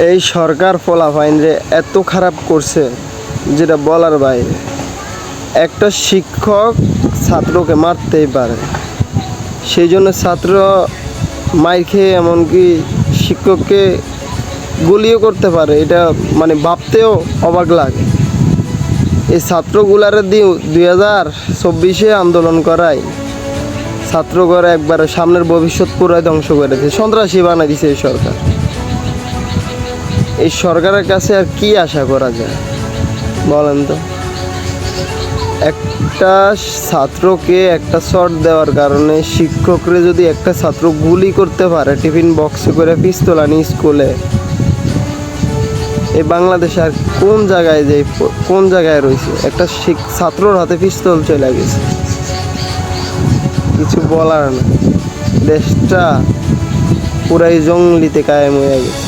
এই সরকার ফলাফাইন যে এত খারাপ করছে যেটা বলার বাইরে। একটা শিক্ষক ছাত্রকে মারতেই পারে, সেই জন্য ছাত্র মাইর খেয়ে এমনকি শিক্ষককে গুলিও করতে পারে। এটা মানে ভাবতেও অবাক লাগে। এই ছাত্রগুলারে 2024 আন্দোলন করাই ছাত্র করে একবারে সামনের ভবিষ্যৎ পুরাই ধ্বংস করেছে, সন্ত্রাসী বানাই দিছে এই সরকার। এই সরকারের কাছে আর কি আশা করা যায় বলেন তো? একটা ছাত্রকে একটা শট দেওয়ার কারণে শিক্ষকরে যদি একটা ছাত্র গুলি করতে পারে টিফিন বক্সে করে পিস্তল আনি স্কুলে, এই বাংলাদেশে আর কোন জায়গায় রয়েছে? একটা ছাত্রর হাতে পিস্তল চলে গেছে, কিছু বলার না। দেশটা পুরাই জঙ্গলিতে কায়েম হয়ে গেছে।